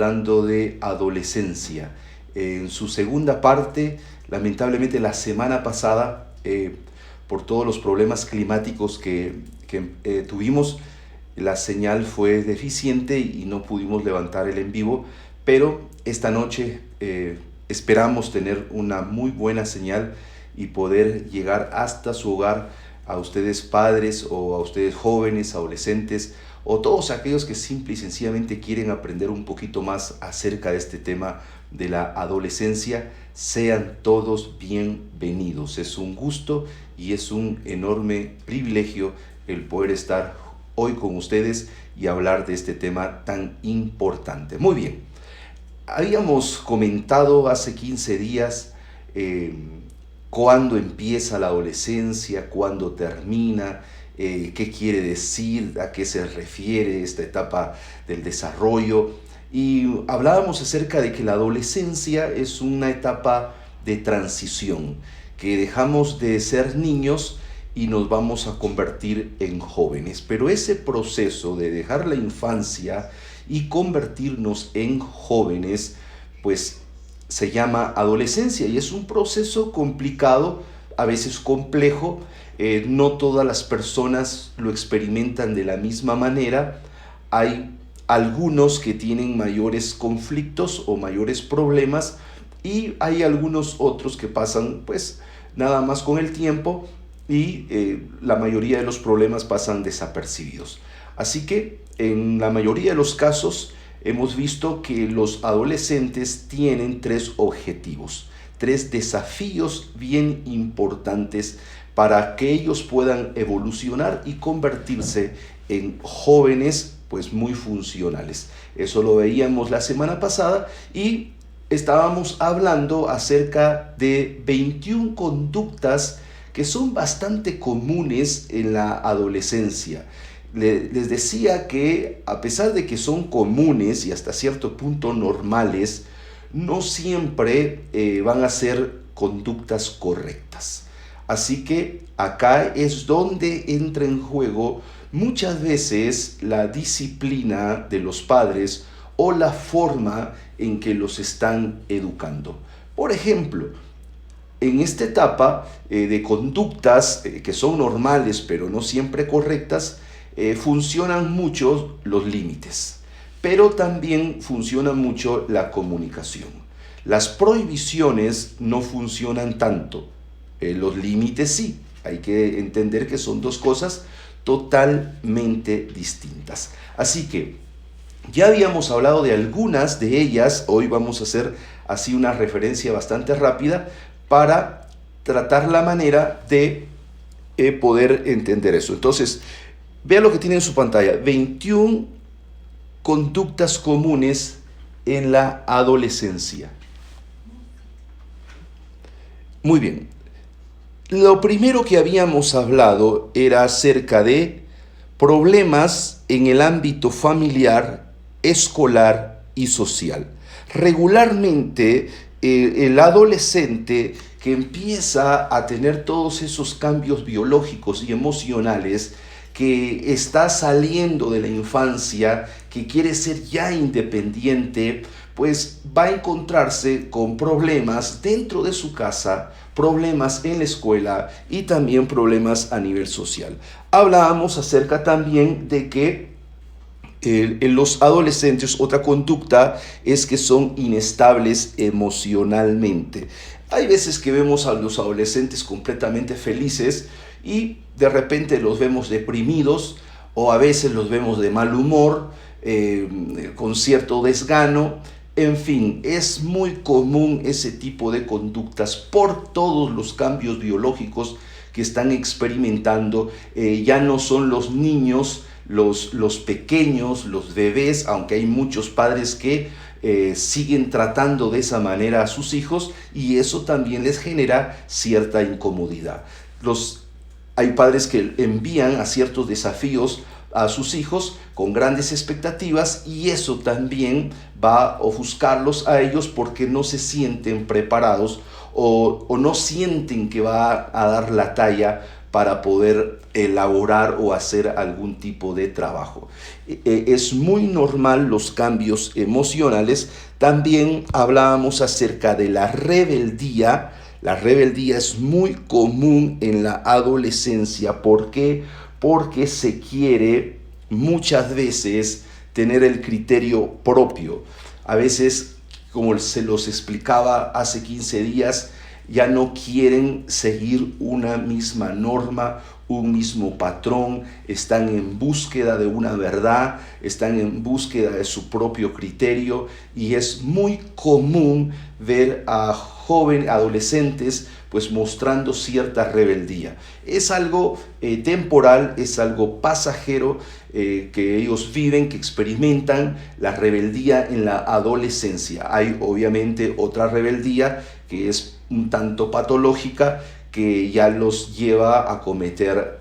hablando de adolescencia. En su segunda parte, lamentablemente la semana pasada, por todos los problemas climáticos que tuvimos, la señal fue deficiente y no pudimos levantar el en vivo, pero esta noche esperamos tener una muy buena señal y poder llegar hasta su hogar, a ustedes padres o a ustedes jóvenes, adolescentes, o todos aquellos que simple y sencillamente quieren aprender un poquito más acerca de este tema de la adolescencia. Sean todos bienvenidos. Es un gusto y es un enorme privilegio el poder estar hoy con ustedes y hablar de este tema tan importante. Muy bien, habíamos comentado hace 15 días cuándo empieza la adolescencia, cuándo termina, qué quiere decir, a qué se refiere esta etapa del desarrollo. Y hablábamos acerca de que la adolescencia es una etapa de transición, que dejamos de ser niños y nos vamos a convertir en jóvenes. Pero ese proceso de dejar la infancia y convertirnos en jóvenes, pues se llama adolescencia y es un proceso complicado, a veces complejo. No todas las personas lo experimentan de la misma manera. Hay algunos que tienen mayores conflictos o mayores problemas y hay algunos otros que pasan pues nada más con el tiempo y la mayoría de los problemas pasan desapercibidos. Así que en la mayoría de los casos hemos visto que los adolescentes tienen 3 objetivos, 3 desafíos bien importantes para que ellos puedan evolucionar y convertirse en jóvenes pues muy funcionales. Eso lo veíamos la semana pasada y estábamos hablando acerca de 21 conductas que son bastante comunes en la adolescencia. Les decía que a pesar de que son comunes y hasta cierto punto normales, no siempre van a ser conductas correctas. Así que acá es donde entra en juego muchas veces la disciplina de los padres o la forma en que los están educando. Por ejemplo, en esta etapa de conductas que son normales pero no siempre correctas, funcionan mucho los límites, pero también funciona mucho la comunicación. Las prohibiciones no funcionan tanto, los límites sí. Hay que entender que son 2 cosas totalmente distintas. Así que ya habíamos hablado de algunas de ellas. Hoy vamos a hacer así una referencia bastante rápida para tratar la manera de poder entender eso. Entonces, vea lo que tiene en su pantalla: 21 conductas comunes en la adolescencia. Muy bien. Lo primero que habíamos hablado era acerca de problemas en el ámbito familiar, escolar y social. Regularmente, el adolescente que empieza a tener todos esos cambios biológicos y emocionales, que está saliendo de la infancia, que quiere ser ya independiente, pues va a encontrarse con problemas dentro de su casa, problemas en la escuela y también problemas a nivel social. Hablábamos acerca también de que en los adolescentes otra conducta es que son inestables emocionalmente. Hay veces que vemos a los adolescentes completamente felices y de repente los vemos deprimidos, o a veces los vemos de mal humor, con cierto desgano. En fin, es muy común ese tipo de conductas por todos los cambios biológicos que están experimentando. Ya no son los niños, los pequeños, los bebés, aunque hay muchos padres que siguen tratando de esa manera a sus hijos, y eso también les genera cierta incomodidad. Hay padres que envían a ciertos desafíos a sus hijos con grandes expectativas, y eso también va a ofuscarlos a ellos porque no se sienten preparados o no sienten que va a dar la talla para poder elaborar o hacer algún tipo de trabajo. Es muy normal los cambios emocionales. También hablábamos acerca de la rebeldía. La rebeldía es muy común en la adolescencia. ¿Por qué? Porque se quiere muchas veces tener el criterio propio. A veces, como se los explicaba hace 15 días, ya no quieren seguir una misma norma, un mismo patrón, están en búsqueda de una verdad, están en búsqueda de su propio criterio, y es muy común ver a jóvenes, adolescentes, pues mostrando cierta rebeldía. Es algo temporal, es algo pasajero, que ellos viven, que experimentan la rebeldía en la adolescencia. Hay obviamente otra rebeldía que es un tanto patológica, que ya los lleva a cometer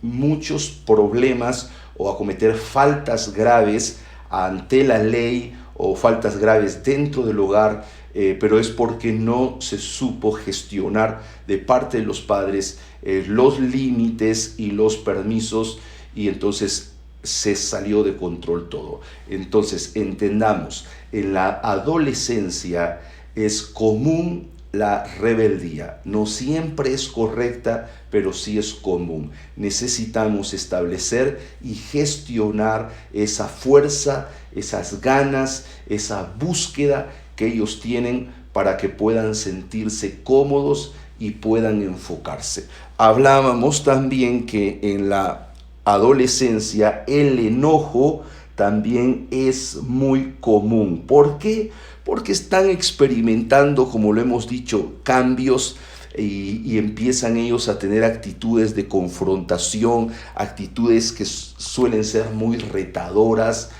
muchos problemas o a cometer faltas graves ante la ley o faltas graves dentro del hogar, pero es porque no se supo gestionar de parte de los padres los límites y los permisos, y entonces se salió de control todo. Entonces entendamos, en la adolescencia es común la rebeldía. No siempre es correcta, pero sí es común. Necesitamos establecer y gestionar esa fuerza, esas ganas, esa búsqueda que ellos tienen para que puedan sentirse cómodos y puedan enfocarse. Hablábamos también que en la adolescencia el enojo también es muy común. ¿Por qué? Porque están experimentando, como lo hemos dicho, cambios, y empiezan ellos a tener actitudes de confrontación, actitudes que suelen ser muy retadoras.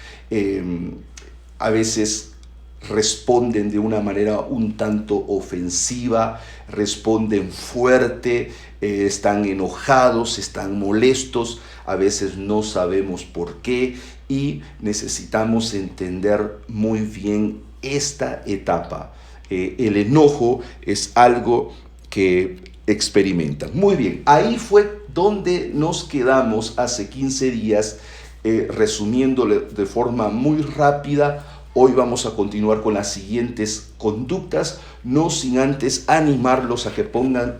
A veces responden de una manera un tanto ofensiva, responden fuerte, están enojados, están molestos, a veces no sabemos por qué, y necesitamos entender muy bien esta etapa. El enojo es algo que experimentan. Muy bien, ahí fue donde nos quedamos hace 15 días, resumiéndole de forma muy rápida. Hoy vamos a continuar con las siguientes conductas, no sin antes animarlos a que pongan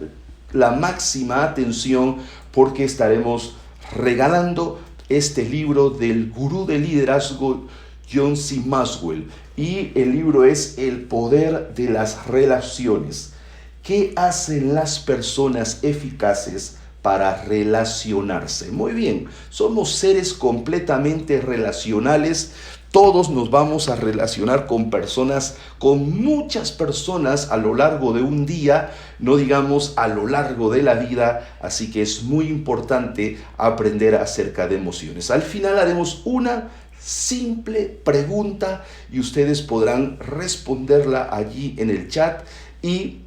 la máxima atención, porque estaremos regalando este libro del gurú del liderazgo John C. Maxwell, y el libro es El poder de las relaciones. ¿Qué hacen las personas eficaces para relacionarse? Muy bien, somos seres completamente relacionales. Todos nos vamos a relacionar con personas, con muchas personas a lo largo de un día, no digamos a lo largo de la vida, así que es muy importante aprender acerca de emociones. Al final haremos una simple pregunta y ustedes podrán responderla allí en el chat y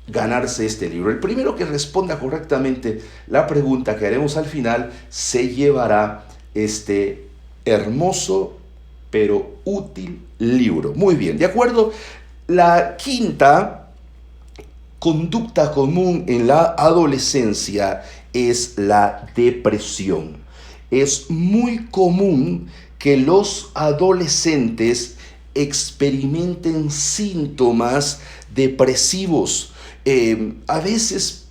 ganarse este libro. El primero que responda correctamente la pregunta que haremos al final se llevará este hermoso pero útil libro. Muy bien, ¿de acuerdo? La quinta conducta común en la adolescencia es la depresión. Es muy común que los adolescentes experimenten síntomas depresivos. A veces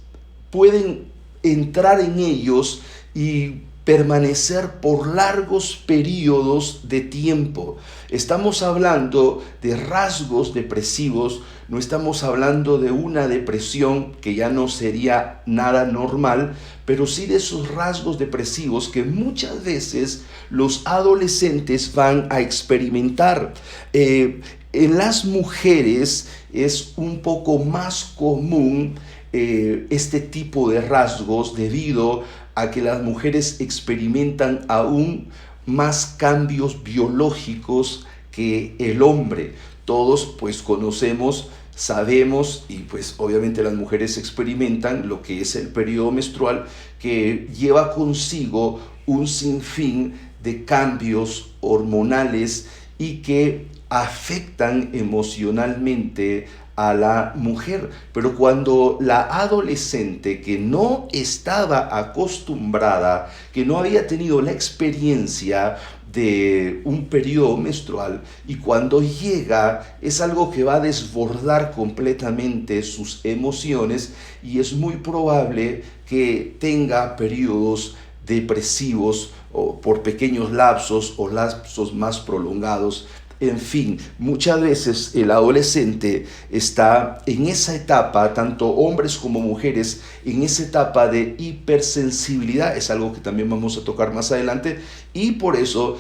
pueden entrar en ellos y permanecer por largos periodos de tiempo. Estamos hablando de rasgos depresivos, no estamos hablando de una depresión que ya no sería nada normal, pero sí de esos rasgos depresivos que muchas veces los adolescentes van a experimentar. En las mujeres es un poco más común este tipo de rasgos, debido a que las mujeres experimentan aún más cambios biológicos que el hombre. Todos pues conocemos, sabemos, y pues obviamente las mujeres experimentan lo que es el periodo menstrual, que lleva consigo un sinfín de cambios hormonales y que afectan emocionalmente a la mujer. Pero cuando la adolescente que no estaba acostumbrada, que no había tenido la experiencia de un periodo menstrual, y cuando llega es algo que va a desbordar completamente sus emociones, y es muy probable que tenga periodos depresivos o por pequeños lapsos o lapsos más prolongados. En fin, muchas veces el adolescente está en esa etapa, tanto hombres como mujeres, en esa etapa de hipersensibilidad. Es algo que también vamos a tocar más adelante, y por eso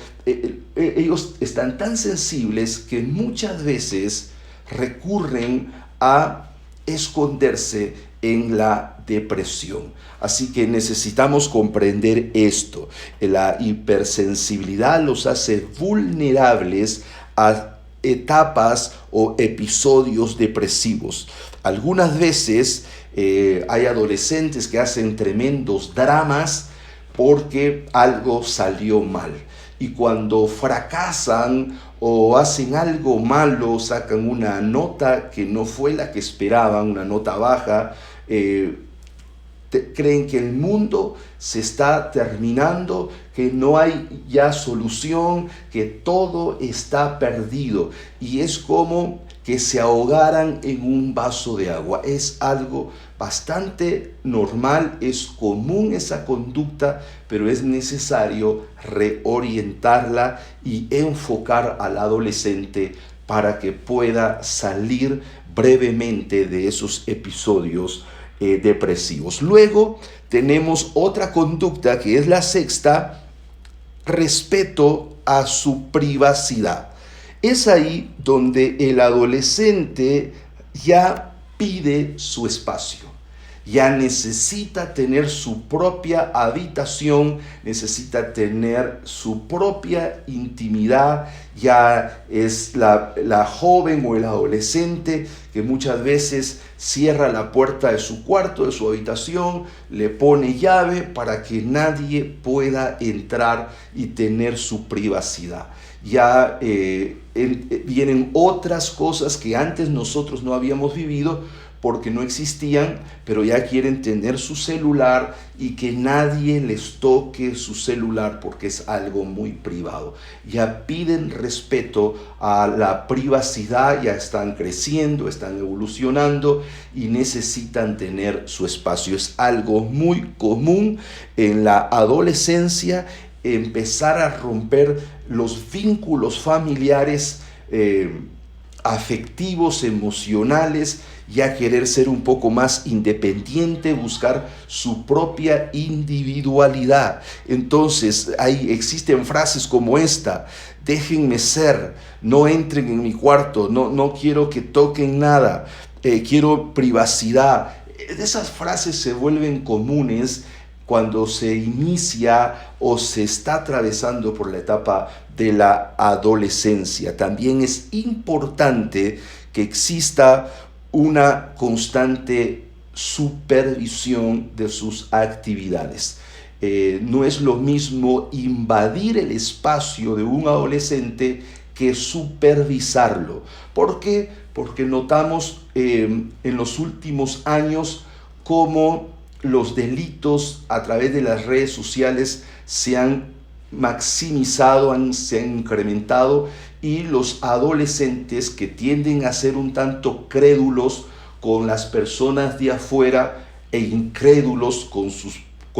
ellos están tan sensibles que muchas veces recurren a esconderse en la depresión. Así que necesitamos comprender esto. La hipersensibilidad los hace vulnerables a etapas o episodios depresivos. Algunas veces hay adolescentes que hacen tremendos dramas porque algo salió mal. Y cuando fracasan o hacen algo malo, sacan una nota que no fue la que esperaban, una nota baja, creen que el mundo se está terminando, que no hay ya solución, que todo está perdido. Y es como que se ahogaran en un vaso de agua. Es algo bastante normal, es común esa conducta, pero es necesario reorientarla y enfocar al adolescente para que pueda salir brevemente de esos episodios depresivos. Luego tenemos otra conducta que es la sexta: respeto a su privacidad. Es ahí donde el adolescente ya pide su espacio, ya necesita tener su propia habitación, necesita tener su propia intimidad. Ya es la joven o el adolescente que muchas veces cierra la puerta de su cuarto, de su habitación, le pone llave para que nadie pueda entrar y tener su privacidad. Ya vienen otras cosas que antes nosotros no habíamos vivido porque no existían, pero ya quieren tener su celular y que nadie les toque su celular porque es algo muy privado. Ya piden respeto a la privacidad, ya están creciendo, están evolucionando y necesitan tener su espacio. Es algo muy común en la adolescencia empezar a romper los vínculos familiares, afectivos, emocionales, ya querer ser un poco más independiente, buscar su propia individualidad. Entonces existen frases como esta: déjenme ser, no entren en mi cuarto, no quiero que toquen nada, quiero privacidad. Esas frases se vuelven comunes cuando se inicia o se está atravesando por la etapa de la adolescencia. También es importante que exista una constante supervisión de sus actividades. No es lo mismo invadir el espacio de un adolescente que supervisarlo. ¿Por qué? Porque notamos en los últimos años cómo los delitos a través de las redes sociales se han maximizado, se han incrementado, y los adolescentes que tienden a ser un tanto crédulos con las personas de afuera e incrédulos con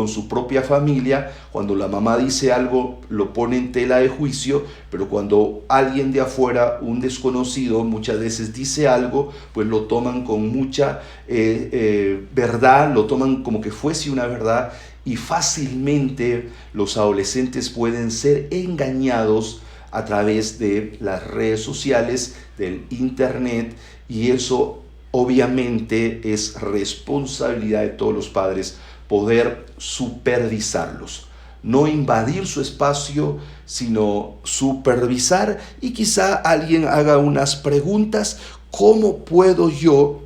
su propia familia, cuando la mamá dice algo lo pone en tela de juicio, pero cuando alguien de afuera, un desconocido, muchas veces dice algo, pues lo toman con mucha verdad, lo toman como que fuese una verdad, y fácilmente los adolescentes pueden ser engañados a través de las redes sociales, del internet, y eso obviamente es responsabilidad de todos los padres poder supervisarlos. No invadir su espacio, sino supervisar. Y quizá alguien haga unas preguntas: ¿cómo puedo yo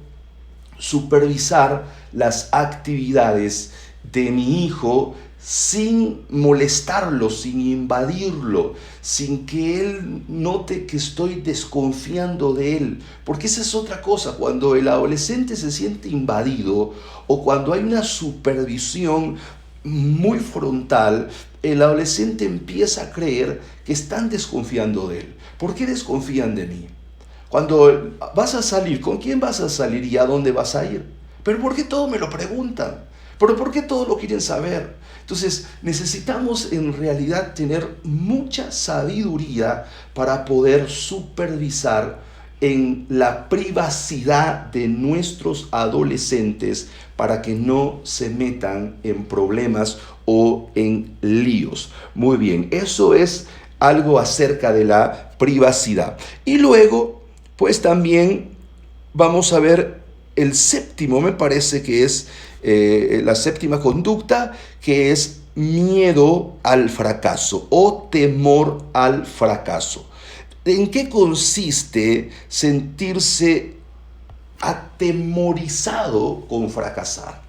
supervisar las actividades de mi hijo sin molestarlo, sin invadirlo, sin que él note que estoy desconfiando de él. Porque esa es otra cosa, cuando el adolescente se siente invadido o cuando hay una supervisión muy frontal, el adolescente empieza a creer que están desconfiando de él. ¿Por qué desconfían de mí? Cuando vas a salir, ¿con quién vas a salir y a dónde vas a ir? ¿Pero por qué todo me lo preguntan? ¿Pero por qué todo lo quieren saber? Entonces necesitamos en realidad tener mucha sabiduría para poder supervisar en la privacidad de nuestros adolescentes para que no se metan en problemas o en líos. Muy bien, eso es algo acerca de la privacidad. Y luego, pues también vamos a ver el séptimo, me parece que es la séptima conducta, que es miedo al fracaso o temor al fracaso. ¿En qué consiste sentirse atemorizado con fracasar?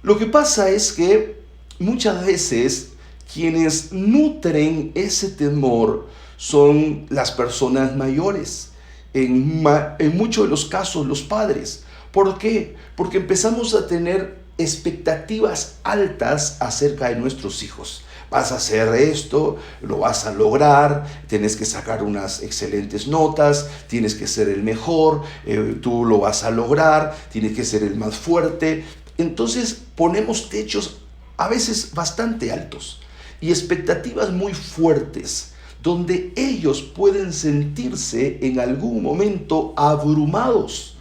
Lo que pasa es que muchas veces quienes nutren ese temor son las personas mayores, en muchos de los casos los padres. ¿Por qué? Porque empezamos a tener expectativas altas acerca de nuestros hijos. Vas a hacer esto, lo vas a lograr, tienes que sacar unas excelentes notas, tienes que ser el mejor, tú lo vas a lograr, tienes que ser el más fuerte. Entonces ponemos techos a veces bastante altos y expectativas muy fuertes, donde ellos pueden sentirse en algún momento abrumados.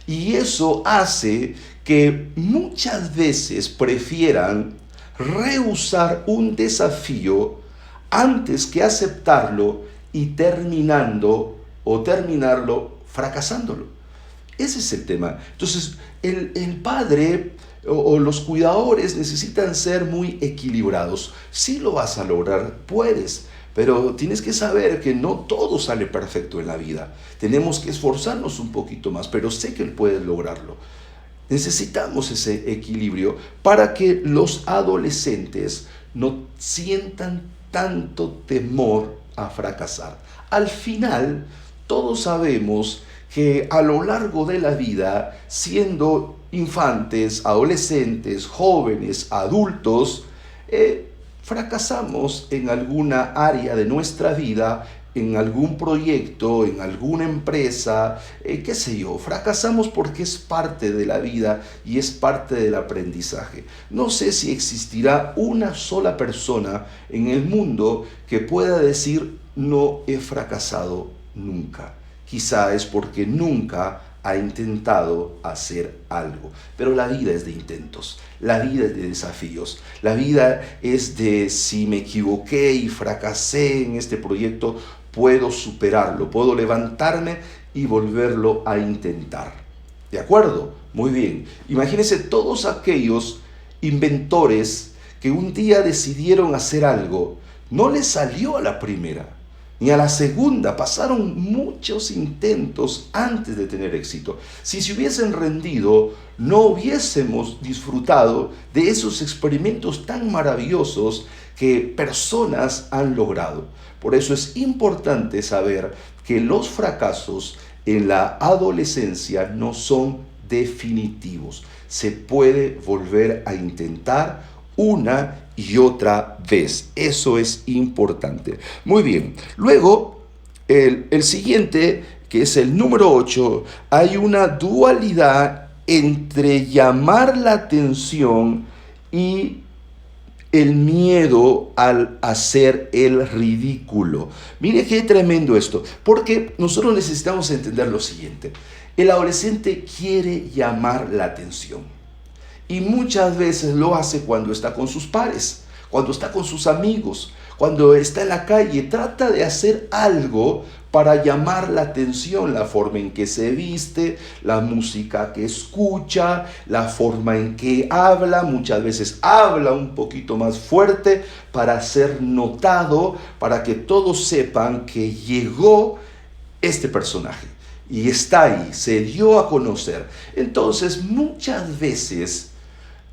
Y eso hace que muchas veces prefieran rehusar un desafío antes que aceptarlo y terminarlo fracasándolo. Ese es el tema. Entonces, el padre o los cuidadores necesitan ser muy equilibrados. Si lo vas a lograr, puedes. Pero tienes que saber que no todo sale perfecto en la vida. Tenemos que esforzarnos un poquito más, pero sé que él puede lograrlo. Necesitamos ese equilibrio para que los adolescentes no sientan tanto temor a fracasar. Al final, todos sabemos que a lo largo de la vida, siendo infantes, adolescentes, jóvenes, adultos, fracasamos en alguna área de nuestra vida, en algún proyecto, en alguna empresa, qué sé yo, fracasamos porque es parte de la vida y es parte del aprendizaje. No sé si existirá una sola persona en el mundo que pueda decir no he fracasado nunca. Quizá es porque nunca ha intentado hacer algo. Pero la vida es de intentos, la vida es de desafíos, la vida es de si me equivoqué y fracasé en este proyecto, puedo superarlo, puedo levantarme y volverlo a intentar. ¿De acuerdo? Muy bien. Imagínense todos aquellos inventores que un día decidieron hacer algo, no les salió a la primera ni a la segunda, pasaron muchos intentos antes de tener éxito. Si se hubiesen rendido, no hubiésemos disfrutado de esos experimentos tan maravillosos que personas han logrado. Por eso es importante saber que los fracasos en la adolescencia no son definitivos. Se puede volver a intentar una y otra vez. Eso es importante. Muy bien. Luego, el siguiente, que es el número 8, hay una dualidad entre llamar la atención y el miedo al hacer el ridículo. Mire qué tremendo esto, porque nosotros necesitamos entender lo siguiente. El adolescente quiere llamar la atención. Y muchas veces lo hace cuando está con sus pares, cuando está con sus amigos, cuando está en la calle. Trata de hacer algo para llamar la atención, la forma en que se viste, la música que escucha, la forma en que habla. Muchas veces habla un poquito más fuerte para ser notado, para que todos sepan que llegó este personaje y está ahí, se dio a conocer. Entonces, muchas veces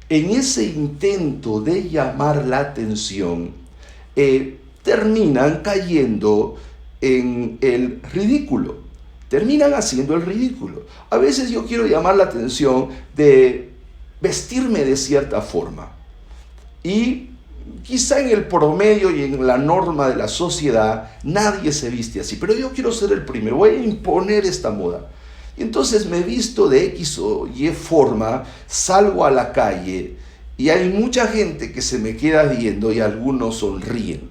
en ese intento de llamar la atención, terminan cayendo en el ridículo, terminan haciendo el ridículo. A veces yo quiero llamar la atención de vestirme de cierta forma y quizá en el promedio y en la norma de la sociedad nadie se viste así, pero yo quiero ser el primero, voy a imponer esta moda. Y entonces me visto de X o Y forma, salgo a la calle y hay mucha gente que se me queda viendo y algunos sonríen.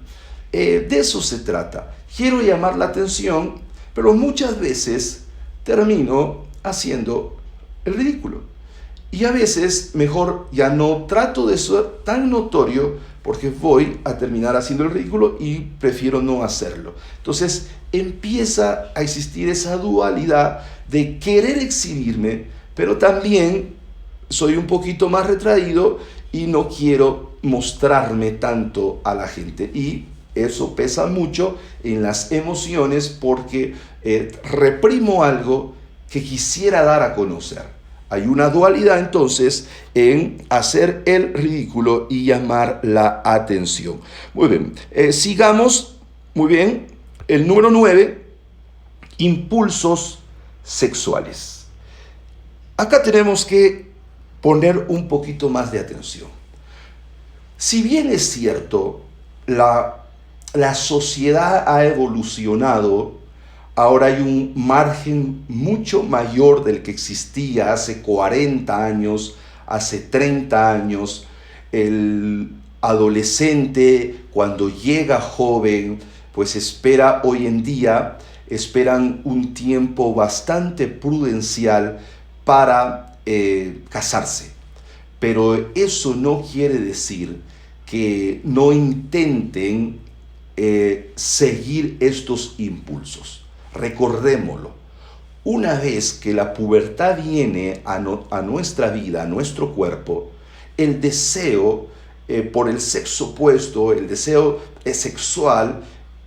De eso se trata. Quiero llamar la atención, pero muchas veces termino haciendo el ridículo. Y a veces mejor ya no trato de ser tan notorio porque voy a terminar haciendo el ridículo y prefiero no hacerlo. Entonces empieza a existir esa dualidad de querer exhibirme, pero también soy un poquito más retraído y no quiero mostrarme tanto a la gente. Y eso pesa mucho en las emociones porque reprimo algo que quisiera dar a conocer. Hay una dualidad entonces en hacer el ridículo y llamar la atención. Muy bien, sigamos. Muy bien, el número 9, impulsos sexuales. Acá tenemos que poner un poquito más de atención. Si bien es cierto, la sociedad ha evolucionado. Ahora hay un margen mucho mayor del que existía hace 40 años, hace 30 años. El adolescente, cuando llega joven, pues espera hoy en día, esperan un tiempo bastante prudencial para casarse. Pero eso no quiere decir que no intenten seguir estos impulsos. Recordémoslo, una vez que la pubertad viene a nuestra vida, a nuestro cuerpo, el deseo por el sexo opuesto, el deseo sexual,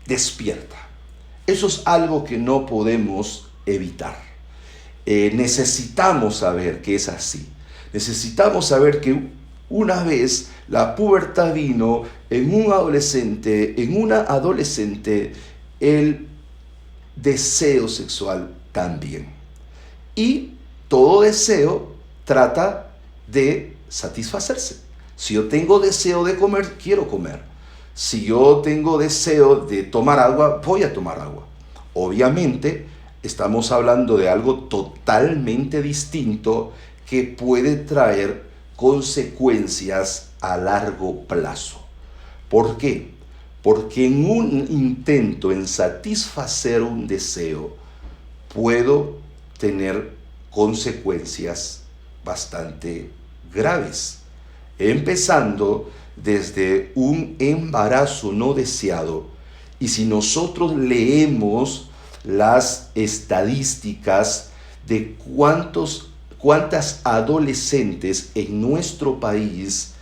despierta. Eso es algo que no podemos evitar. Necesitamos saber que es así. Necesitamos saber que una vez la pubertad vino en un adolescente, en una adolescente, el deseo sexual también. Y todo deseo trata de satisfacerse. Si yo tengo deseo de comer, quiero comer. Si yo tengo deseo de tomar agua, voy a tomar agua. Obviamente, estamos hablando de algo totalmente distinto que puede traer consecuencias a largo plazo. ¿Por qué? Porque en un intento en satisfacer un deseo, puedo tener consecuencias bastante graves. Empezando desde un embarazo no deseado. Y si nosotros leemos las estadísticas de cuántas adolescentes en nuestro país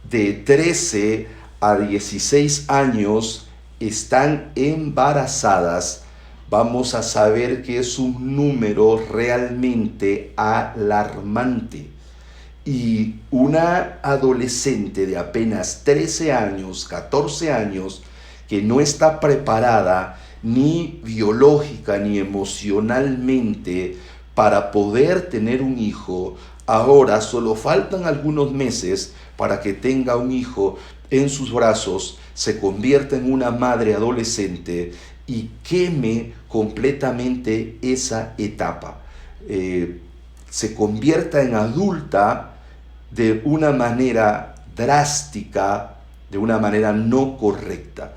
de 13 a 16 años están embarazadas, vamos a saber que es un número realmente alarmante. Y una adolescente de apenas 13 años, 14 años, que no está preparada ni biológica ni emocionalmente para poder tener un hijo, ahora solo faltan algunos meses para que tenga un hijo en sus brazos, se convierta en una madre adolescente y queme completamente esa etapa. Se convierta en adulta de una manera drástica, de una manera no correcta.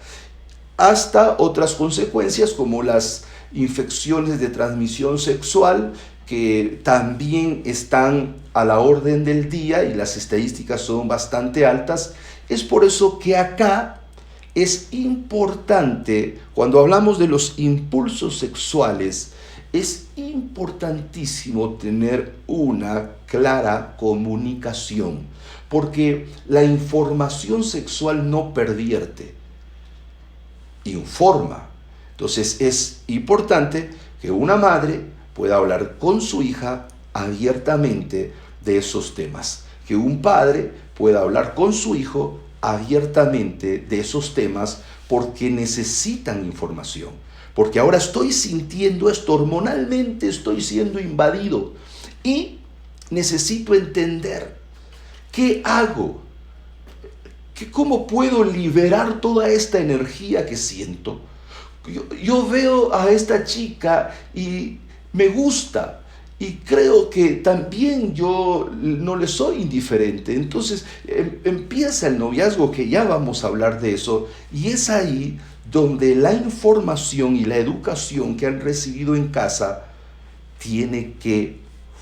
Hasta otras consecuencias como las infecciones de transmisión sexual, que también están a la orden del día y las estadísticas son bastante altas. Es por eso que acá es importante, cuando hablamos de los impulsos sexuales, es importantísimo tener una clara comunicación, porque la información sexual no pervierte, informa. Entonces es importante que una madre pueda hablar con su hija abiertamente de esos temas. que un padre pueda hablar con su hijo abiertamente de esos temas porque necesitan información. Porque ahora estoy sintiendo esto, hormonalmente estoy siendo invadido y necesito entender qué hago, cómo puedo liberar toda esta energía que siento. Yo veo a esta chica y me gusta y creo que también yo no le soy indiferente. Entonces empieza el noviazgo, que ya vamos a hablar de eso, y es ahí donde la información y la educación que han recibido en casa tiene que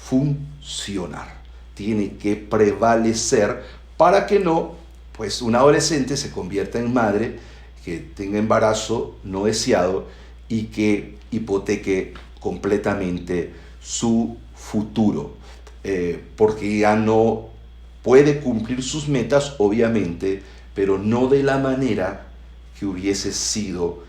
funcionar, tiene que prevalecer para que no, pues un adolescente se convierta en madre, que tenga embarazo no deseado y que hipoteque completamente su futuro, porque ya no puede cumplir sus metas, obviamente, pero no de la manera que hubiese sido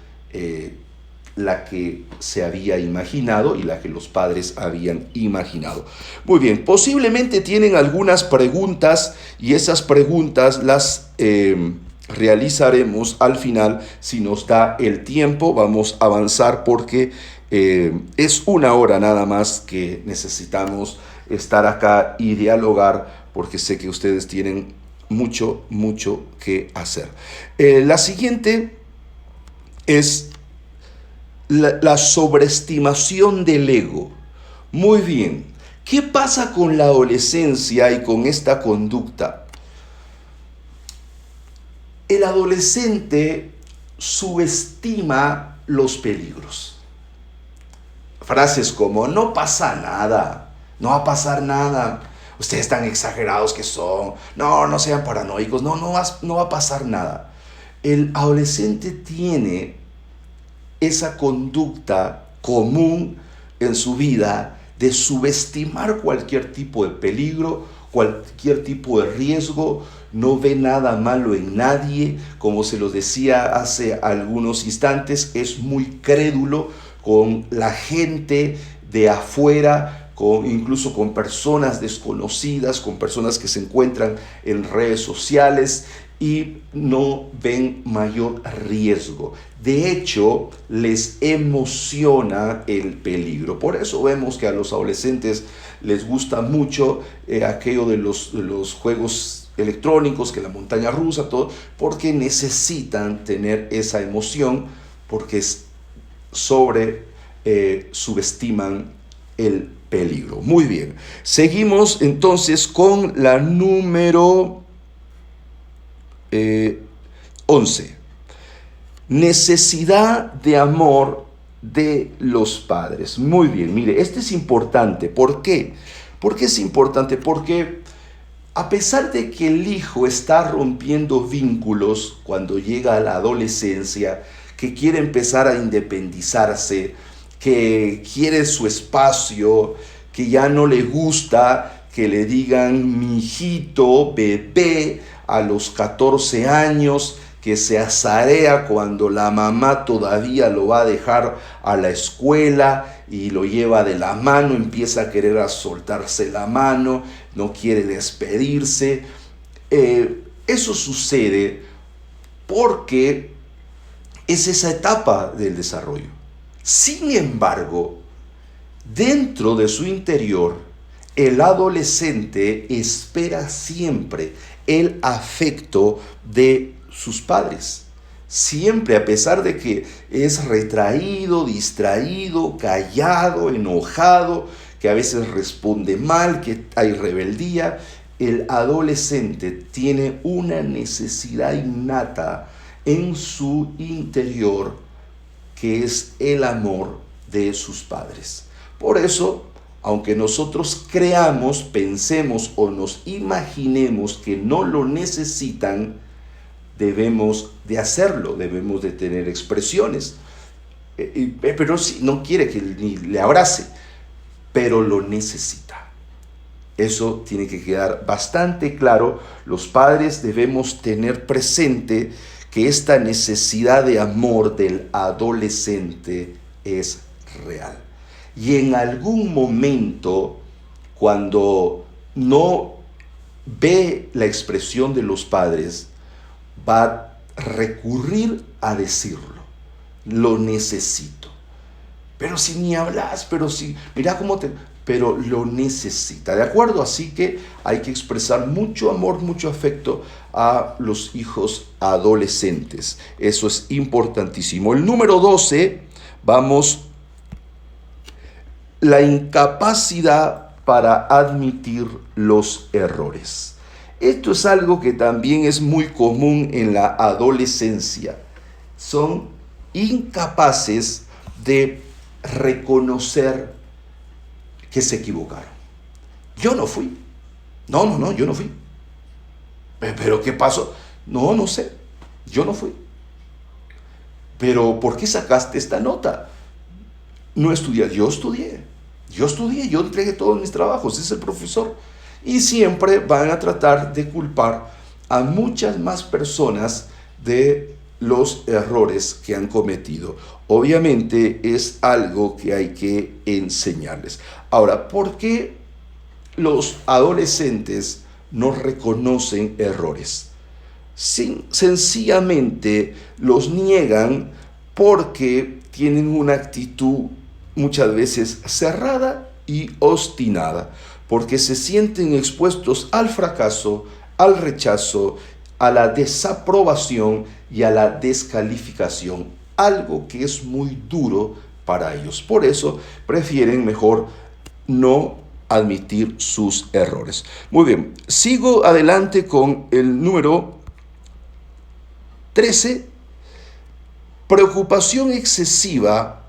la que se había imaginado y la que los padres habían imaginado. Muy bien, posiblemente tienen algunas preguntas y esas preguntas las realizaremos al final si nos da el tiempo. Vamos a avanzar porque es una hora nada más que necesitamos estar acá y dialogar, porque sé que ustedes tienen mucho que hacer. La siguiente es la sobreestimación del ego. Muy bien, ¿qué pasa con la adolescencia y con esta conducta? El adolescente subestima los peligros. Frases como: no pasa nada, no va a pasar nada, ustedes tan exagerados que son, no sean paranoicos, no va a pasar nada. El adolescente tiene esa conducta común en su vida de subestimar cualquier tipo de peligro, cualquier tipo de riesgo. No ve nada malo en nadie, como se los decía hace algunos instantes, es muy crédulo con la gente de afuera, incluso con personas desconocidas, con personas que se encuentran en redes sociales, y no ven mayor riesgo. De hecho, les emociona el peligro. Por eso vemos que a los adolescentes les gusta mucho aquello de los juegos electrónicos, que la montaña rusa, todo, porque necesitan tener esa emoción, porque subestiman el peligro. Muy bien, seguimos entonces con la número 11. Necesidad de amor de los padres. Muy bien, mire, este es importante. ¿Por qué? ¿Por qué es importante? Porque a pesar de que el hijo está rompiendo vínculos cuando llega a la adolescencia, que quiere empezar a independizarse, que quiere su espacio, que ya no le gusta que le digan mijito, bebé, a los 14 años, que se azarea cuando la mamá todavía lo va a dejar a la escuela y lo lleva de la mano, empieza a querer soltarse la mano, no quiere despedirse. Eso sucede porque es esa etapa del desarrollo. Sin embargo, dentro de su interior, el adolescente espera siempre el afecto de sus padres. Siempre, a pesar de que es retraído, distraído, callado, enojado, que a veces responde mal, que hay rebeldía, el adolescente tiene una necesidad innata en su interior, que es el amor de sus padres. Por eso, aunque nosotros creamos, pensemos o nos imaginemos que no lo necesitan, debemos de hacerlo, debemos de tener expresiones. Pero si no quiere que ni le abrace, pero lo necesita. Eso tiene que quedar bastante claro. Los padres debemos tener presente que esta necesidad de amor del adolescente es real. Y en algún momento, cuando no ve la expresión de los padres, va a recurrir a decirlo. Lo necesito. Pero si ni hablas, pero si, mira cómo te... Pero lo necesita, ¿de acuerdo? Así que hay que expresar mucho amor, mucho afecto a los hijos adolescentes. Eso es importantísimo. El número 12, vamos, la incapacidad para admitir los errores. Esto es algo que también es muy común en la adolescencia. Son incapaces de reconocer que se equivocaron. Yo no fui. No, yo no fui. ¿Pero qué pasó? No sé. Yo no fui. ¿Pero por qué sacaste esta nota? No estudié. Yo estudié, yo entregué todos mis trabajos, es el profesor. Y siempre van a tratar de culpar a muchas más personas de los errores que han cometido. Obviamente es algo que hay que enseñarles. Ahora, ¿por qué los adolescentes no reconocen errores? Sencillamente los niegan porque tienen una actitud muchas veces cerrada y obstinada, porque se sienten expuestos al fracaso, al rechazo, a la desaprobación y a la descalificación, algo que es muy duro para ellos. Por eso prefieren mejor no admitir sus errores. Muy bien, sigo adelante con el número 13, preocupación excesiva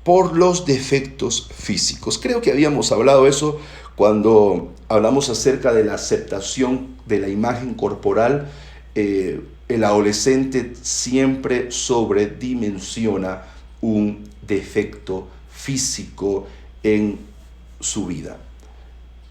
por los defectos físicos. Creo que habíamos hablado eso cuando hablamos acerca de la aceptación de la imagen corporal. El adolescente siempre sobredimensiona un defecto físico en su vida.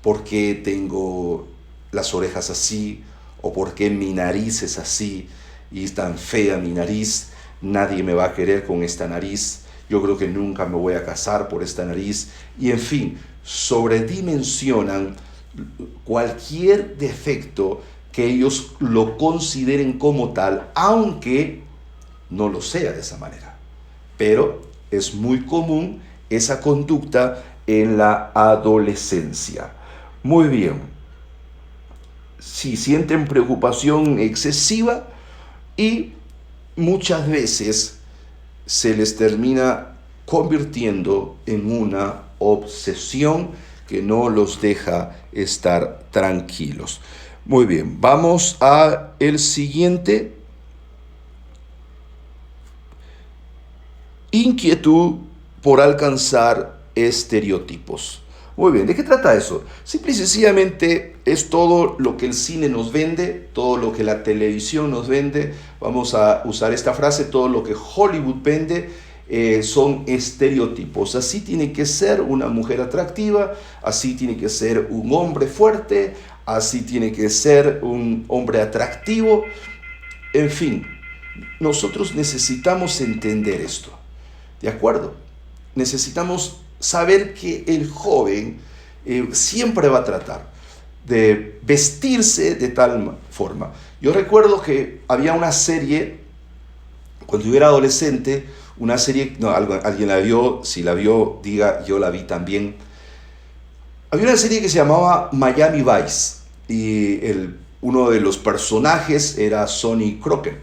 ¿Por qué tengo las orejas así? ¿O por qué mi nariz es así? Y es tan fea mi nariz, nadie me va a querer con esta nariz, yo creo que nunca me voy a casar por esta nariz. Y en fin, sobredimensionan cualquier defecto que ellos lo consideren como tal, aunque no lo sea de esa manera. Pero es muy común esa conducta en la adolescencia. Muy bien. Si sienten preocupación excesiva y muchas veces se les termina convirtiendo en una obsesión que no los deja estar tranquilos. Muy bien, vamos a el siguiente. Inquietud por alcanzar estereotipos. Muy bien, ¿de qué trata eso? Simple y sencillamente es todo lo que el cine nos vende, todo lo que la televisión nos vende. Vamos a usar esta frase, todo lo que Hollywood vende son estereotipos. Así tiene que ser una mujer atractiva, así tiene que ser un hombre fuerte, así tiene que ser un hombre atractivo. En fin, nosotros necesitamos entender esto, ¿de acuerdo? Necesitamos saber que el joven siempre va a tratar de vestirse de tal forma. Yo recuerdo que había una serie, cuando yo era adolescente, una serie, no, alguien la vio, si la vio, diga, yo la vi también. Había una serie que se llamaba Miami Vice y uno de los personajes era Sonny Crockett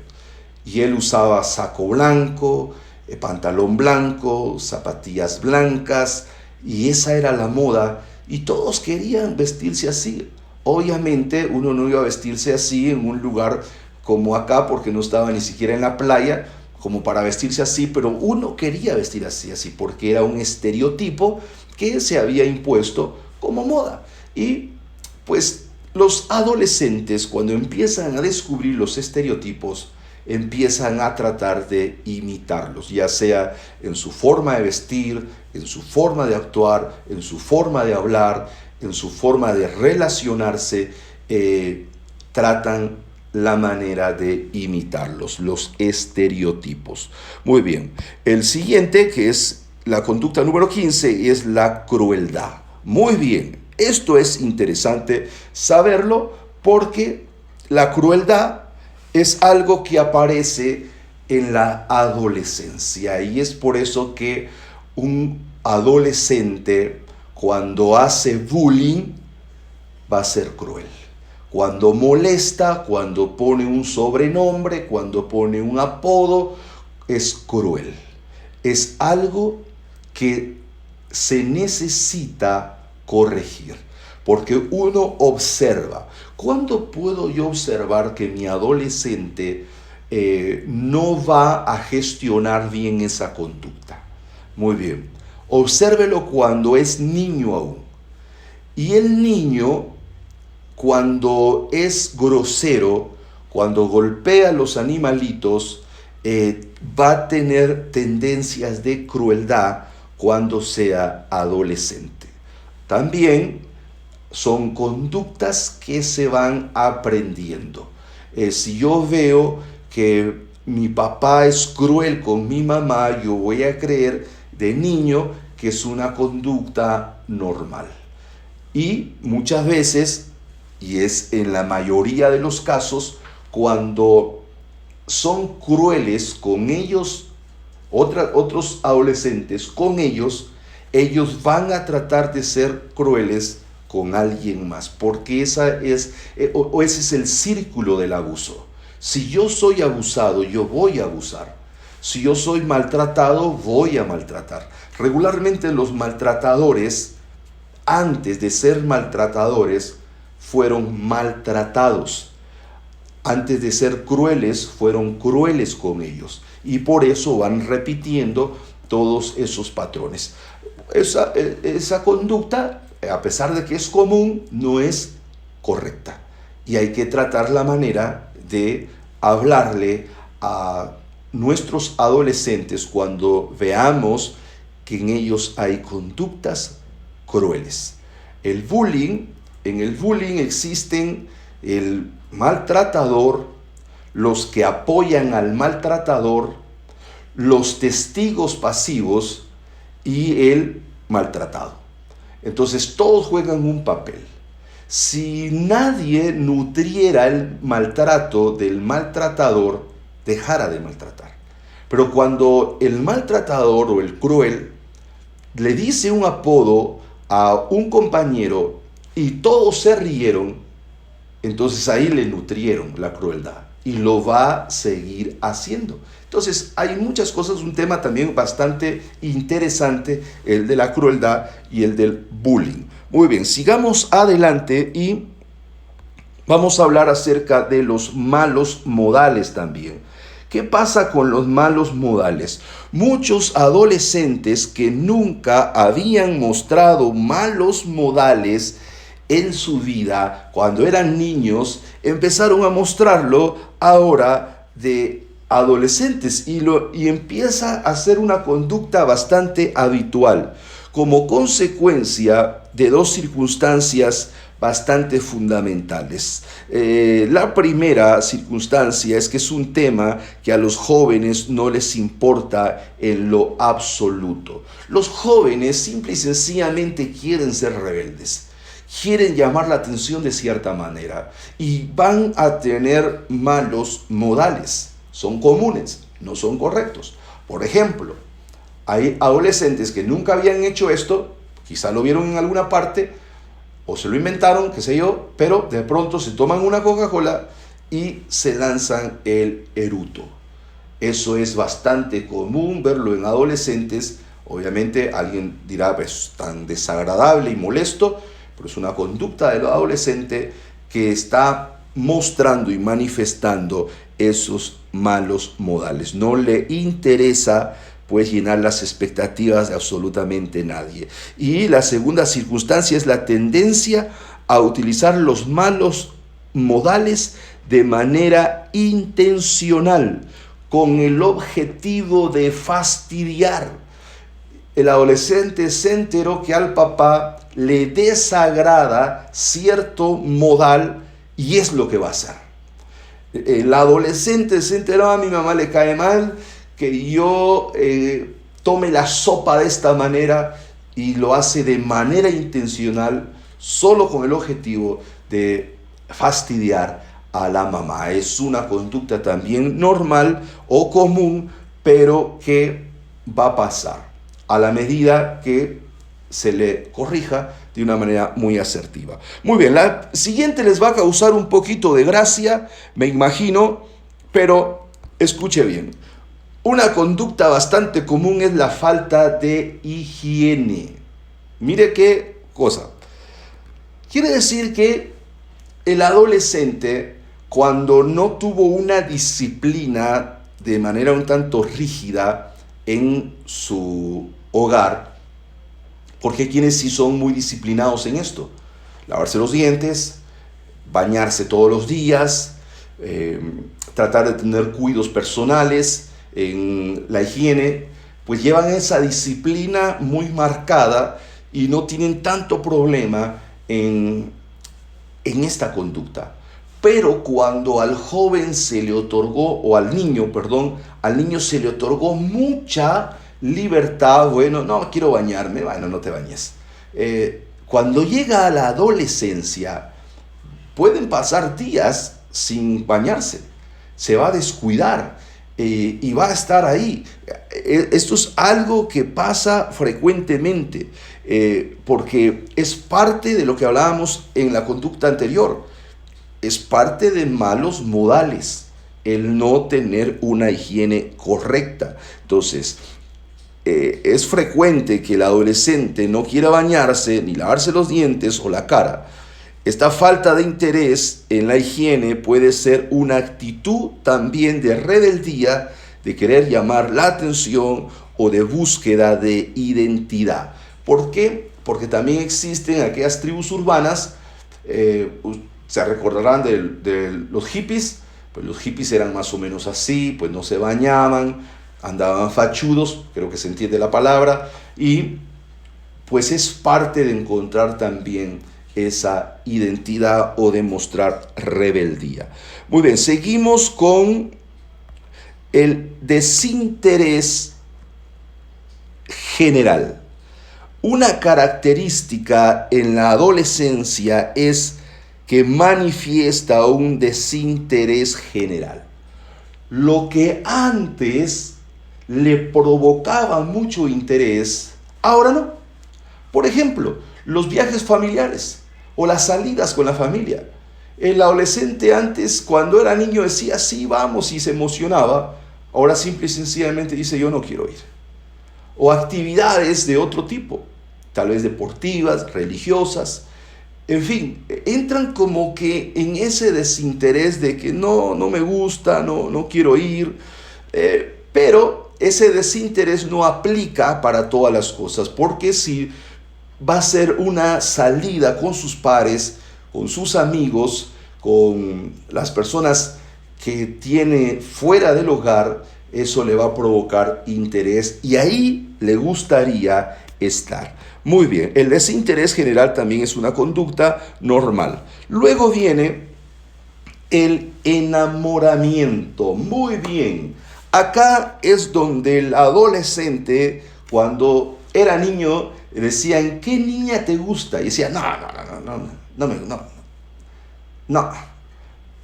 y él usaba saco blanco, pantalón blanco, zapatillas blancas, y esa era la moda y todos querían vestirse así. Obviamente uno no iba a vestirse así en un lugar como acá porque no estaba ni siquiera en la playa como para vestirse así, pero uno quería vestir así porque era un estereotipo que se había impuesto como moda. Y pues los adolescentes, cuando empiezan a descubrir los estereotipos, empiezan a tratar de imitarlos, ya sea en su forma de vestir, en su forma de actuar, en su forma de hablar, en su forma de relacionarse, tratan la manera de imitarlos, los estereotipos. Muy bien, el siguiente, que es la conducta número 15, es la crueldad. Muy bien, esto es interesante saberlo porque la crueldad es algo que aparece en la adolescencia, y es por eso que un adolescente, cuando hace bullying, va a ser cruel. Cuando molesta, cuando pone un sobrenombre, cuando pone un apodo, es cruel. Es algo que se necesita corregir, porque uno observa. ¿Cuándo puedo yo observar que mi adolescente no va a gestionar bien esa conducta? Muy bien, obsérvelo cuando es niño aún. Y el niño, cuando es grosero, cuando golpea a los animalitos, va a tener tendencias de crueldad cuando sea adolescente. También son conductas que se van aprendiendo. Si yo veo que mi papá es cruel con mi mamá, yo voy a creer de niño que es una conducta normal. Y muchas veces, y es en la mayoría de los casos, cuando son crueles con ellos, otros adolescentes con ellos van a tratar de ser crueles con alguien más, porque ese es el círculo del abuso. Si yo soy abusado, yo voy a abusar. Si yo soy maltratado, voy a maltratar. Regularmente los maltratadores, antes de ser maltratadores, fueron maltratados. Antes de ser crueles, fueron crueles con ellos. Y por eso van repitiendo todos esos patrones. Esa conducta, a pesar de que es común, no es correcta. Y hay que tratar la manera de hablarle a nuestros adolescentes cuando veamos que en ellos hay conductas crueles. En el bullying existen el maltratador, los que apoyan al maltratador, los testigos pasivos y el maltratado. Entonces todos juegan un papel. Si nadie nutriera el maltrato del maltratador, dejara de maltratar. Pero cuando el maltratador o el cruel le dice un apodo a un compañero y todos se rieron, entonces ahí le nutrieron la crueldad y lo va a seguir haciendo. Entonces hay muchas cosas, un tema también bastante interesante, el de la crueldad y el del bullying. Muy bien, sigamos adelante y vamos a hablar acerca de los malos modales también. ¿Qué pasa con los malos modales? Muchos adolescentes que nunca habían mostrado malos modales en su vida, cuando eran niños, empezaron a mostrarlo ahora de adolescentes y empieza a ser una conducta bastante habitual, como consecuencia de dos circunstancias bastante fundamentales. La primera circunstancia es que es un tema que a los jóvenes no les importa en lo absoluto. Los jóvenes simple y sencillamente quieren ser rebeldes, quieren llamar la atención de cierta manera y van a tener malos modales. Son comunes, no son correctos. Por ejemplo, hay adolescentes que nunca habían hecho esto, quizá lo vieron en alguna parte o se lo inventaron, qué sé yo, pero de pronto se toman una Coca-Cola y se lanzan el eruto. Eso es bastante común verlo en adolescentes. Obviamente alguien dirá, pues tan desagradable y molesto, pero es una conducta del adolescente que está mostrando y manifestando esos malos modales. No le interesa pues llenar las expectativas de absolutamente nadie. Y la segunda circunstancia es la tendencia a utilizar los malos modales de manera intencional, con el objetivo de fastidiar. El adolescente se enteró que al papá le desagrada cierto modal y es lo que va a hacer. El adolescente se enteró, a mi mamá le cae mal que yo tome la sopa de esta manera, y lo hace de manera intencional, solo con el objetivo de fastidiar a la mamá. Es una conducta también normal o común, pero que va a pasar a la medida que se le corrija de una manera muy asertiva. Muy bien, la siguiente les va a causar un poquito de gracia, me imagino, pero escuche bien. Una conducta bastante común es la falta de higiene. Mire qué cosa. Quiere decir que el adolescente, cuando no tuvo una disciplina de manera un tanto rígida en su hogar, porque quienes sí son muy disciplinados en esto, lavarse los dientes, bañarse todos los días, tratar de tener cuidados personales en la higiene, pues llevan esa disciplina muy marcada y no tienen tanto problema en esta conducta. Pero cuando al joven se le otorgó, o al niño se le otorgó mucha libertad, bueno, no quiero bañarme, bueno, no te bañes. Cuando llega a la adolescencia, pueden pasar días sin bañarse, se va a descuidar y va a estar ahí. Esto es algo que pasa frecuentemente, porque es parte de lo que hablábamos en la conducta anterior. Es parte de malos modales el no tener una higiene correcta. Entonces, es frecuente que el adolescente no quiera bañarse ni lavarse los dientes o la cara. Esta falta de interés en la higiene puede ser una actitud también de rebeldía, de querer llamar la atención o de búsqueda de identidad. ¿Por qué? Porque también existen aquellas tribus urbanas, se recordarán de los hippies, pues los hippies eran más o menos así, pues no se bañaban, andaban fachudos, creo que se entiende la palabra, y pues es parte de encontrar también esa identidad o de mostrar rebeldía. Muy bien, seguimos con el desinterés general. Una característica en la adolescencia es que manifiesta un desinterés general. Lo que antes le provocaba mucho interés, ahora no. Por ejemplo, los viajes familiares o las salidas con la familia. El adolescente antes, cuando era niño, decía sí, vamos, y se emocionaba. Ahora simple y sencillamente dice yo no quiero ir. O actividades de otro tipo, tal vez deportivas, religiosas. En fin, entran como que en ese desinterés de que no me gusta, no quiero ir, pero ese desinterés no aplica para todas las cosas, porque si va a ser una salida con sus pares, con sus amigos, con las personas que tiene fuera del hogar, eso le va a provocar interés y ahí le gustaría estar. Muy bien, el desinterés general también es una conducta normal. Luego viene el enamoramiento. Muy bien, acá es donde el adolescente, cuando era niño, decía, ¿en qué niña te gusta? Y decía, no.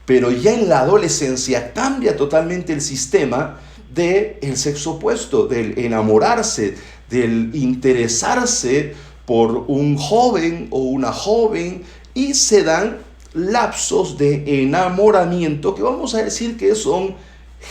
Pero ya en la adolescencia cambia totalmente el sistema del sexo opuesto, del enamorarse, del interesarse por un joven o una joven, y se dan lapsos de enamoramiento que vamos a decir que son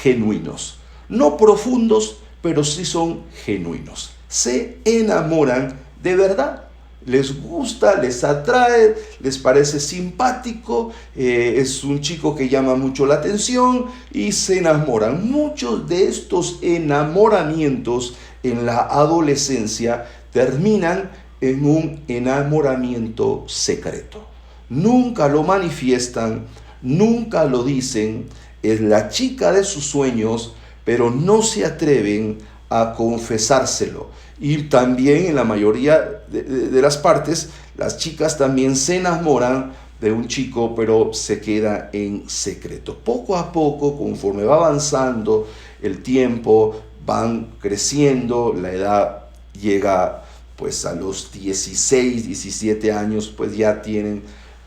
genuinos. No profundos, pero sí son genuinos. Se enamoran de verdad. Les gusta, les atrae, les parece simpático, es un chico que llama mucho la atención y se enamoran. Muchos de estos enamoramientos en la adolescencia terminan en un enamoramiento secreto. Nunca lo manifiestan, nunca lo dicen, es la chica de sus sueños, pero no se atreven a confesárselo. Y también en la mayoría de las partes, las chicas también se enamoran de un chico, pero se queda en secreto. Poco a poco, conforme va avanzando el tiempo, van creciendo, la edad llega pues a los 16, 17 años, pues ya tienen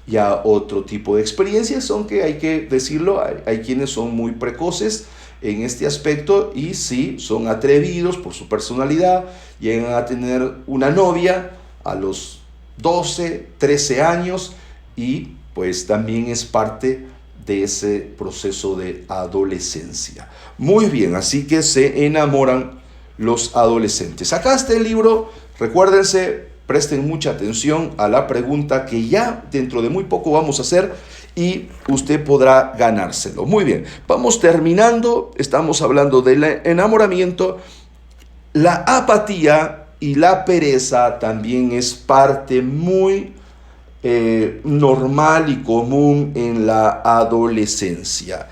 ya otro tipo de experiencias, aunque hay que decirlo, hay quienes son muy precoces en este aspecto y sí, son atrevidos por su personalidad, llegan a tener una novia a los 12, 13 años y pues también es parte de ese proceso de adolescencia. Muy bien, así que se enamoran los adolescentes. Acá está el libro, recuérdense, presten mucha atención a la pregunta que ya dentro de muy poco vamos a hacer y usted podrá ganárselo. Muy bien, vamos terminando, estamos hablando del enamoramiento. La apatía y la pereza también es parte muy normal y común en la adolescencia.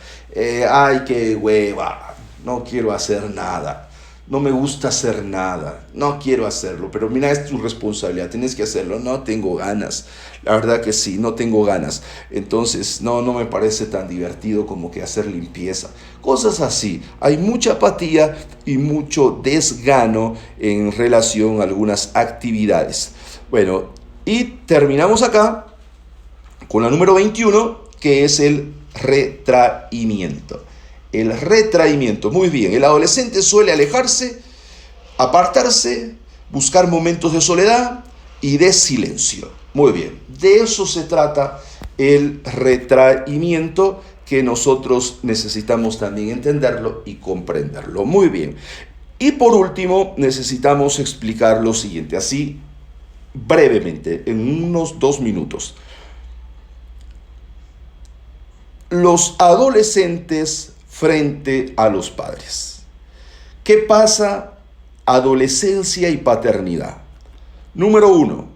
Ay, qué hueva, no quiero hacer nada. No me gusta hacer nada, no quiero hacerlo, pero mira, es tu responsabilidad, tienes que hacerlo, no tengo ganas, la verdad que sí, no tengo ganas, entonces no me parece tan divertido como que hacer limpieza, cosas así, hay mucha apatía y mucho desgano en relación a algunas actividades. Bueno, y terminamos acá con la número 21, que es el retraimiento. El retraimiento, muy bien, el adolescente suele alejarse, apartarse, buscar momentos de soledad y de silencio. Muy bien, de eso se trata el retraimiento, que nosotros necesitamos también entenderlo y comprenderlo. Muy bien, y por último necesitamos explicar lo siguiente, así brevemente, en unos 2 minutos. Los adolescentes frente a los padres. ¿Qué pasa? Adolescencia y paternidad. Número 1,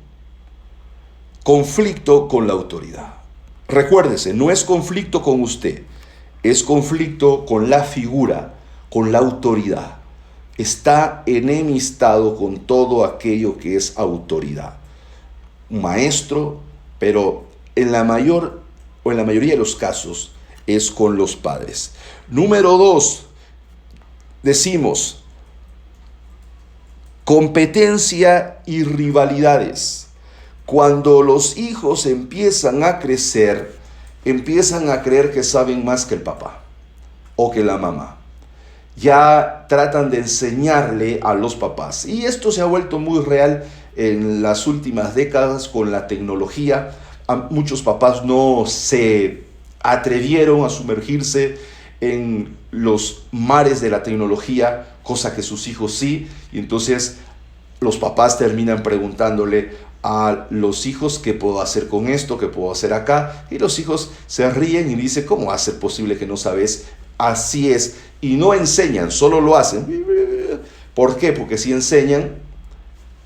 conflicto con la autoridad. Recuérdese, no es conflicto con usted, es conflicto con la figura, con la autoridad. Está enemistado con todo aquello que es autoridad. Un maestro, pero en la mayoría de los casos es con los padres. Número 2, decimos competencia y rivalidades. Cuando los hijos empiezan a crecer, empiezan a creer que saben más que el papá o que la mamá. Ya tratan de enseñarle a los papás. Y esto se ha vuelto muy real en las últimas décadas con la tecnología. Muchos papás no se atrevieron a sumergirse en los mares de la tecnología, cosa que sus hijos sí, y entonces los papás terminan preguntándole a los hijos qué puedo hacer con esto, qué puedo hacer acá, y los hijos se ríen y dicen, ¿cómo va a ser posible que no sabes? Así es, y no enseñan, solo lo hacen. ¿Por qué? Porque si enseñan,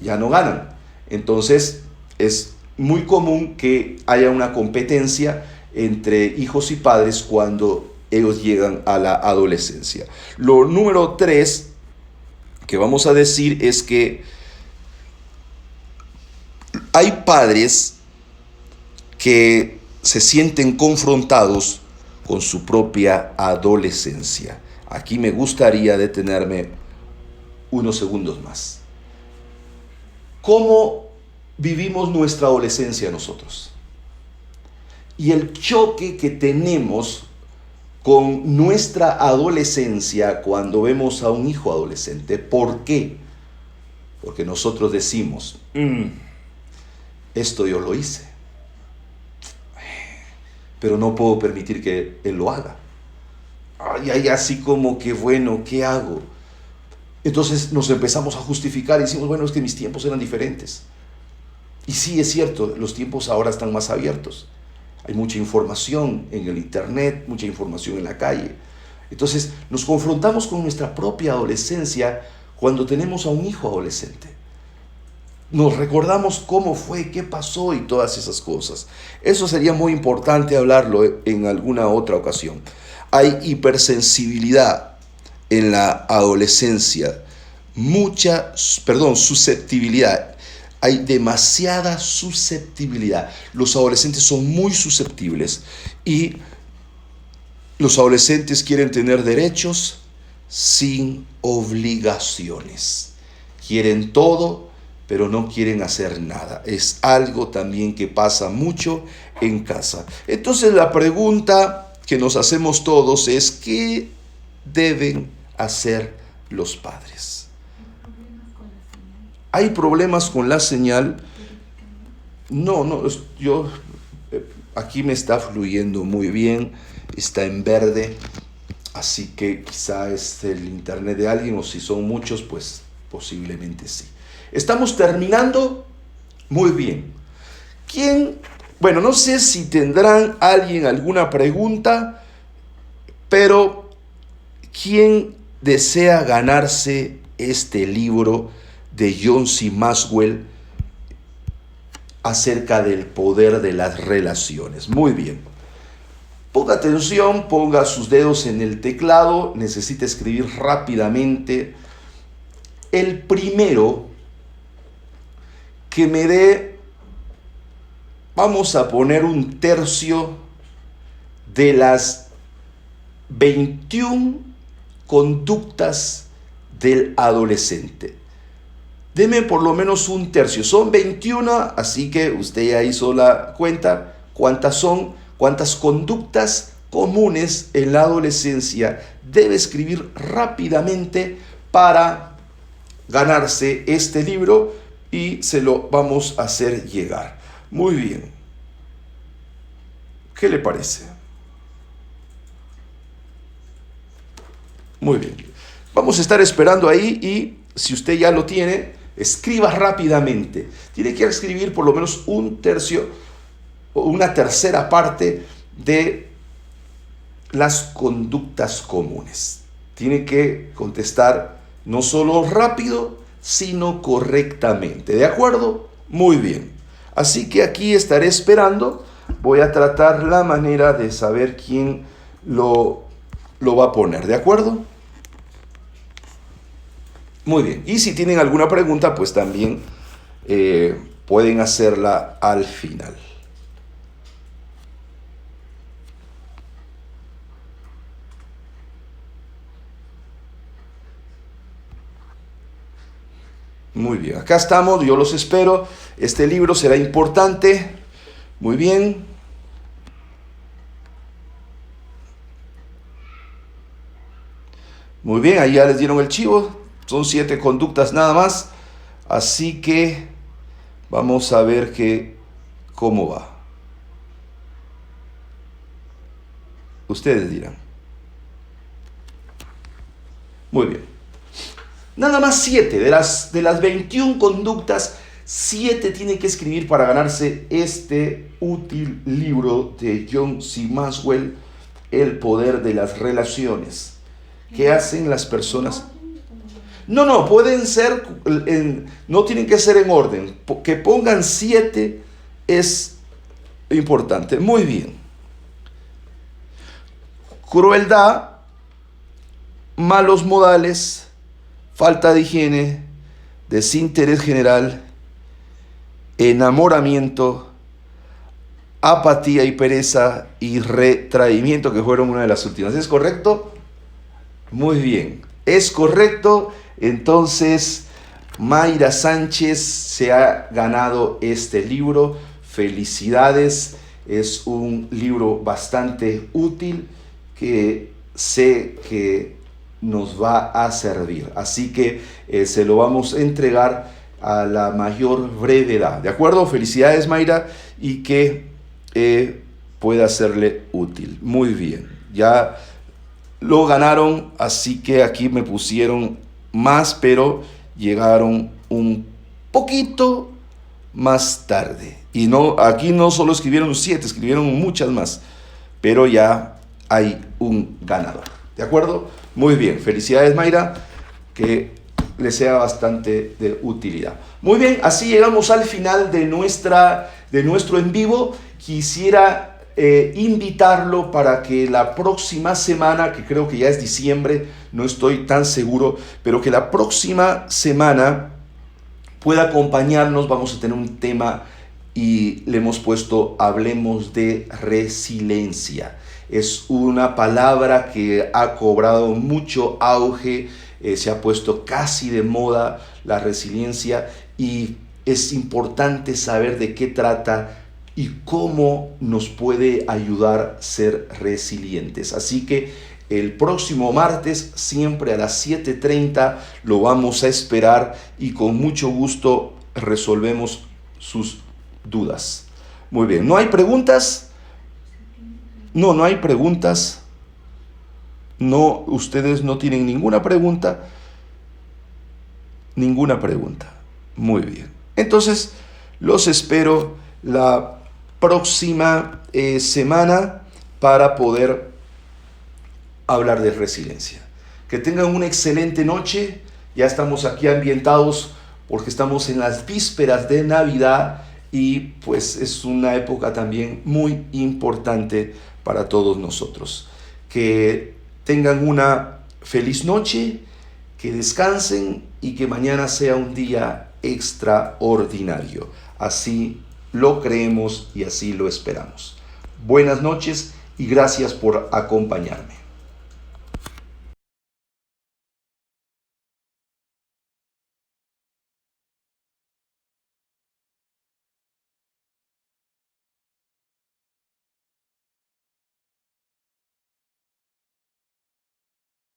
ya no ganan. Entonces es muy común que haya una competencia entre hijos y padres cuando ellos llegan a la adolescencia. Lo número 3 que vamos a decir es que hay padres que se sienten confrontados con su propia adolescencia. Aquí me gustaría detenerme unos segundos más. ¿Cómo vivimos nuestra adolescencia nosotros? Y el choque que tenemos con nuestra adolescencia cuando vemos a un hijo adolescente. ¿Por qué? Porque nosotros decimos, esto yo lo hice, pero no puedo permitir que él lo haga. Ay, así como que, bueno, ¿qué hago? Entonces nos empezamos a justificar y decimos, bueno, es que mis tiempos eran diferentes. Y sí, es cierto, los tiempos ahora están más abiertos. Hay mucha información en el internet, mucha información en la calle. Entonces nos confrontamos con nuestra propia adolescencia cuando tenemos a un hijo adolescente. Nos recordamos cómo fue, qué pasó y todas esas cosas. Eso sería muy importante hablarlo en alguna otra ocasión. Hay hipersensibilidad en la adolescencia, susceptibilidad. Hay demasiada susceptibilidad. Los adolescentes son muy susceptibles y los adolescentes quieren tener derechos sin obligaciones. Quieren todo pero no quieren hacer nada. Es algo también que pasa mucho en casa. Entonces la pregunta que nos hacemos todos es: ¿qué deben hacer los padres? ¿Hay problemas con la señal? No, yo aquí me está fluyendo muy bien, está en verde, así que quizá es el internet de alguien, o si son muchos, pues posiblemente sí. Estamos terminando muy bien. Bueno, no sé si tendrán alguien alguna pregunta, pero ¿quién desea ganarse este libro de John C. Maxwell acerca del poder de las relaciones? Muy bien. Ponga atención, ponga sus dedos en el teclado, necesita escribir rápidamente. El primero que me dé, vamos a poner un tercio de las 21 conductas del adolescente. Deme por lo menos un tercio. Son 21, así que usted ya hizo la cuenta. ¿Cuántas son? ¿Cuántas conductas comunes en la adolescencia debe escribir rápidamente para ganarse este libro? Y se lo vamos a hacer llegar. Muy bien. ¿Qué le parece? Muy bien. Vamos a estar esperando ahí, y si usted ya lo tiene, escriba rápidamente. Tiene que escribir por lo menos un tercio o una tercera parte de las conductas comunes. Tiene que contestar no solo rápido, sino correctamente. ¿De acuerdo? Muy bien. Así que aquí estaré esperando. Voy a tratar la manera de saber quién lo va a poner. ¿De acuerdo? Muy bien. Y si tienen alguna pregunta, pues también pueden hacerla al final. Muy bien, acá estamos, yo los espero. Este libro será importante. Muy bien. Muy bien, ahí ya les dieron el chivo. Son 7 conductas nada más. Así que vamos a ver cómo va. Ustedes dirán. Muy bien. Nada más 7 de las 21 conductas, 7 tiene que escribir para ganarse este útil libro de John C. Maxwell, El poder de las relaciones. ¿Qué hacen las personas? No, pueden ser, no tienen que ser en orden. Que pongan 7 es importante. Muy bien. Crueldad, malos modales, falta de higiene, desinterés general, enamoramiento, apatía y pereza y retraimiento, que fueron una de las últimas. ¿Es correcto? Muy bien, es correcto. Entonces, Mayra Sánchez se ha ganado este libro. Felicidades, es un libro bastante útil que sé que nos va a servir. Así que se lo vamos a entregar a la mayor brevedad. ¿De acuerdo? Felicidades, Mayra, y que pueda serle útil. Muy bien, ya lo ganaron, así que aquí me pusieron más, pero llegaron un poquito más tarde. Y no, aquí no solo escribieron 7, escribieron muchas más, pero ya hay un ganador. ¿De acuerdo? Muy bien, felicidades, Mayra, que le sea bastante de utilidad. Muy bien, así llegamos al final de nuestro en vivo. Quisiera invitarlo para que la próxima semana, que creo que ya es diciembre, no estoy tan seguro, pero que la próxima semana pueda acompañarnos. Vamos a tener un tema y le hemos puesto hablemos de resiliencia. Es una palabra que ha cobrado mucho auge, se ha puesto casi de moda la resiliencia, y es importante saber de qué trata y cómo nos puede ayudar a ser resilientes. Así que el próximo martes, siempre a las 7:30, lo vamos a esperar y con mucho gusto resolvemos sus dudas. Muy bien, ¿no hay preguntas? No hay preguntas. No, ustedes no tienen ninguna pregunta. Ninguna pregunta. Muy bien. Entonces, los espero la próxima semana para poder hablar de resiliencia. Que tengan una excelente noche. Ya estamos aquí ambientados porque estamos en las vísperas de Navidad y pues es una época también muy importante para todos nosotros. Que tengan una feliz noche, que descansen y que mañana sea un día extraordinario. Así lo creemos y así lo esperamos. Buenas noches y gracias por acompañarme.